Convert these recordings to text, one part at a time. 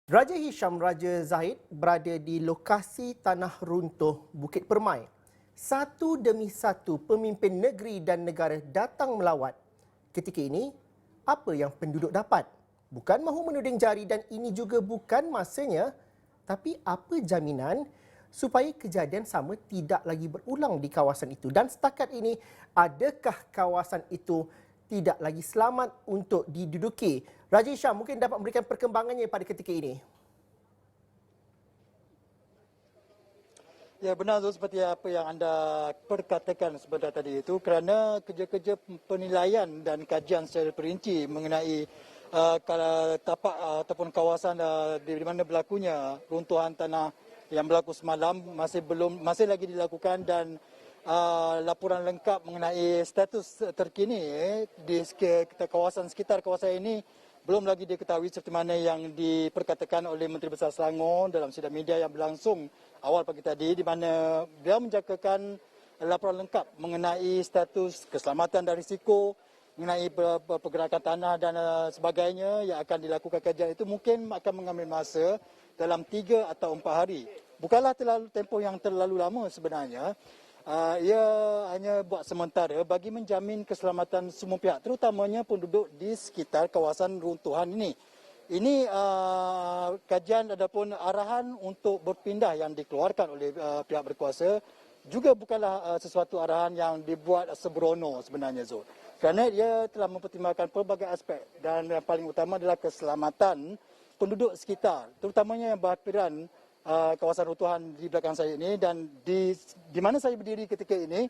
Raja Hisham Raja Zahid berada di lokasi tanah runtuh Bukit Permai. Satu demi satu pemimpin negeri dan negara datang melawat. Ketika ini, apa yang penduduk dapat? Bukan mahu menuding jari dan ini juga bukan masanya, tapi apa jaminan supaya kejadian sama tidak lagi berulang di kawasan itu? Dan setakat ini, adakah kawasan itu tidak lagi selamat untuk diduduki? Raja Hisham mungkin dapat memberikan perkembangannya pada ketika ini. Ya benar tu seperti apa yang anda perkatakan sebentar tadi itu, kerana kerja-kerja penilaian dan kajian secara perinci mengenai tapak ataupun kawasan di mana berlakunya runtuhan tanah yang berlaku semalam masih lagi dilakukan, dan laporan lengkap mengenai status terkini di kawasan sekitar kawasan ini belum lagi diketahui, seperti mana yang diperkatakan oleh Menteri Besar Selangor dalam sidang media yang berlangsung awal pagi tadi, di mana beliau menjangkakan laporan lengkap mengenai status keselamatan dan risiko, mengenai pergerakan tanah dan sebagainya yang akan dilakukan kajian itu mungkin akan mengambil masa dalam 3 atau 4 hari. Bukanlah tempoh yang terlalu lama sebenarnya. Ia hanya buat sementara bagi menjamin keselamatan semua pihak, terutamanya penduduk di sekitar kawasan runtuhan ini. Ini kajian ataupun arahan untuk berpindah yang dikeluarkan oleh pihak berkuasa juga bukanlah sesuatu arahan yang dibuat sembrono sebenarnya, Zul. Kerana ia telah mempertimbangkan pelbagai aspek dan yang paling utama adalah keselamatan penduduk sekitar, terutamanya yang berhampiran kawasan runtuhan di belakang saya ini, dan di mana saya berdiri ketika ini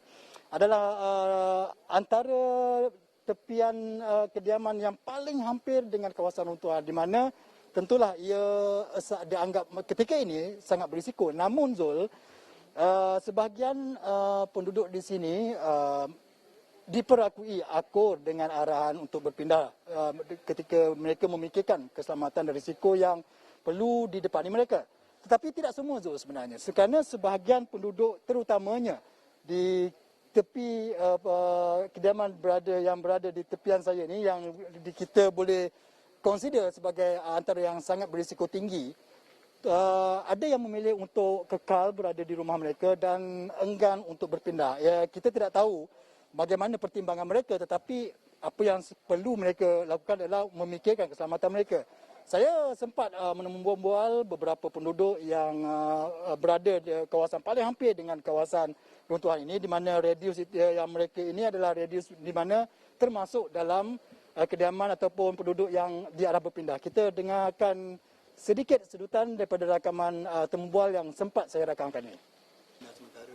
adalah antara tepian kediaman yang paling hampir dengan kawasan runtuhan, di mana tentulah ia dianggap ketika ini sangat berisiko. Namun Zul, sebahagian penduduk di sini diperakui akur dengan arahan untuk berpindah ketika mereka memikirkan keselamatan dan risiko yang perlu didepani mereka. Tetapi tidak semua Zul sebenarnya. Kerana sebahagian penduduk terutamanya di tepi kediaman yang berada di tepian saya ini, yang kita boleh consider sebagai antara yang sangat berisiko tinggi, ada yang memilih untuk kekal berada di rumah mereka dan enggan untuk berpindah. Ya, kita tidak tahu bagaimana pertimbangan mereka, tetapi apa yang perlu mereka lakukan adalah memikirkan keselamatan mereka. Saya sempat membual beberapa penduduk yang berada di kawasan paling hampir dengan kawasan runtuhan ini, di mana radius yang mereka ini adalah radius di mana termasuk dalam kediaman ataupun penduduk yang diarah berpindah. Kita dengarkan sedikit sedutan daripada rakaman tembual yang sempat saya rakamkan ini.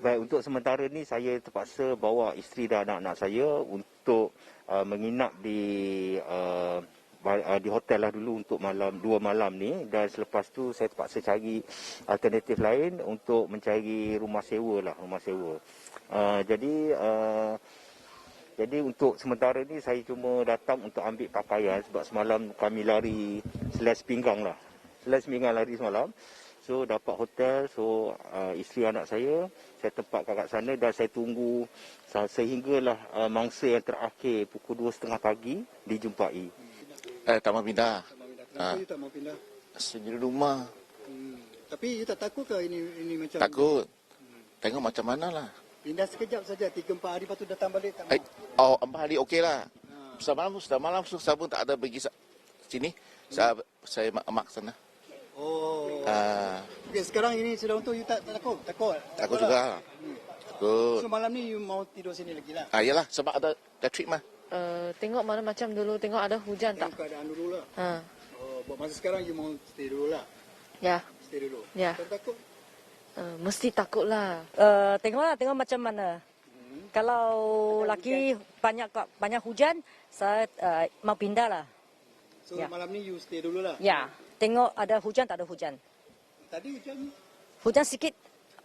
Baik, untuk sementara ni saya terpaksa bawa isteri dan anak-anak saya untuk menginap di hotel lah dulu untuk 2 malam ni, dan selepas tu saya terpaksa cari alternatif lain untuk mencari rumah sewa. Jadi untuk sementara ni saya cuma datang untuk ambil pakaian, sebab semalam kami lari Selas Pinggang lari semalam. So dapat hotel, isteri anak saya tempatkan kat sana dan saya tunggu sehinggalah mangsa yang terakhir pukul 2.30 pagi dijumpai. Tak mau pindah. Kenapa you tak mau pindah? Sendiri rumah. Tapi you tak takut ke ini macam? Takut. Tengok macam mana lah. Pindah sekejap saja, 3-4 hari lepas tu datang balik tak Oh, 4 hari okey lah. Semalam saya pun tak ada pergi sini. Saya mak sana. Oh. Okay, sekarang ini sudah untuk you tak takut? Takut juga. Takut. So malam ni you mau tidur sini lagi lah? Yalah, sebab ada trip mah. Tengok mana macam dulu, tengok ada hujan tak? Tengok keadaan dulu lah. Ha. Oh, buat masa sekarang you mau stay dulu lah? Ya, Stay dulu? Ya. Tak takut? mesti takut lah. Tengok macam mana. Kalau lagi banyak hujan, saya mau pindah lah. So Ya. malam ni you stay dulu lah? Ya, tengok ada hujan tak ada hujan. Tadi hujan? Hujan sikit.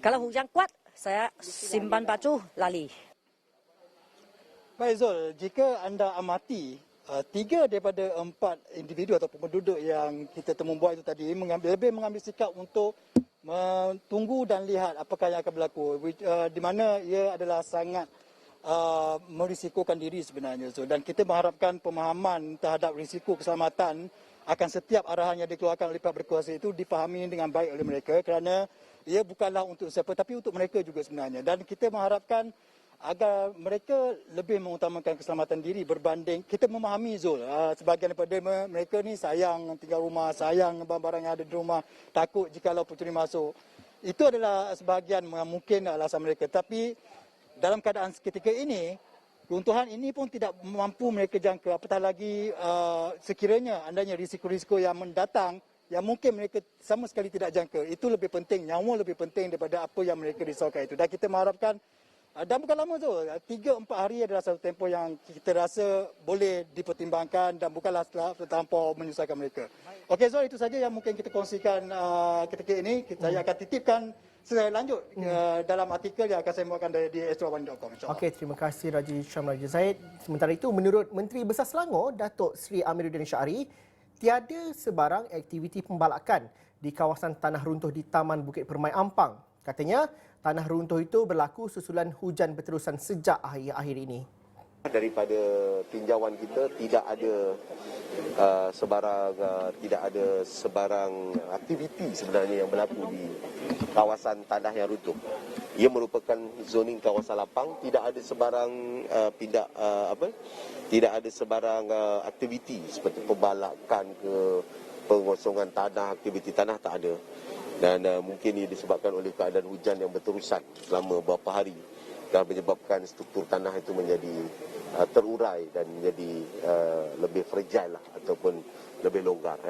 Kalau hujan kuat, saya simpan baju lari. Baik Zul, jika anda amati 3 daripada 4 individu ataupun penduduk yang kita temui itu tadi lebih mengambil sikap untuk tunggu dan lihat apakah yang akan berlaku, di mana ia adalah sangat merisikokan diri sebenarnya. Dan kita mengharapkan pemahaman terhadap risiko keselamatan akan setiap arahan yang dikeluarkan oleh pihak berkuasa itu dipahami dengan baik oleh mereka, kerana ia bukanlah untuk siapa tapi untuk mereka juga sebenarnya. Dan kita mengharapkan agar mereka lebih mengutamakan keselamatan diri berbanding, kita memahami Zul, sebahagian daripada mereka ni sayang tinggal rumah, sayang barang-barang yang ada di rumah, takut jikalau pencuri masuk. Itu adalah sebahagian mungkin alasan mereka. Tapi dalam keadaan seketika ini, runtuhan ini pun tidak mampu mereka jangka, apatah lagi sekiranya andanya risiko-risiko yang mendatang yang mungkin mereka sama sekali tidak jangka. Itu lebih penting, nyawa lebih penting daripada apa yang mereka risaukan itu. Dan kita mengharapkan, dan bukan lama tu, 3-4 hari adalah satu tempoh yang kita rasa boleh dipertimbangkan dan bukanlah terlampau menyusahkan mereka. Okey Zul, itu saja yang mungkin kita kongsikan ketika ini. Saya akan titipkan secara lanjut dalam artikel yang akan saya buatkan di astro1.com. Okey, terima kasih Raja Syam Raja Zahid. Sementara itu, menurut Menteri Besar Selangor, Datuk Seri Amiruddin Syari, tiada sebarang aktiviti pembalakan di kawasan tanah runtuh di Taman Bukit Permai Ampang. Katanya, tanah runtuh itu berlaku susulan hujan berterusan sejak akhir-akhir ini. Daripada tinjauan kita tidak ada sebarang aktiviti sebenarnya yang berlaku di kawasan tanah yang runtuh. Ia merupakan zoning kawasan lapang, tidak ada sebarang tidak ada sebarang aktiviti seperti pembalakan ke pengosongan tanah, aktiviti tanah tak ada. Dan mungkin ia disebabkan oleh keadaan hujan yang berterusan selama beberapa hari dan menyebabkan struktur tanah itu menjadi terurai dan menjadi lebih fragile ataupun lebih longgar.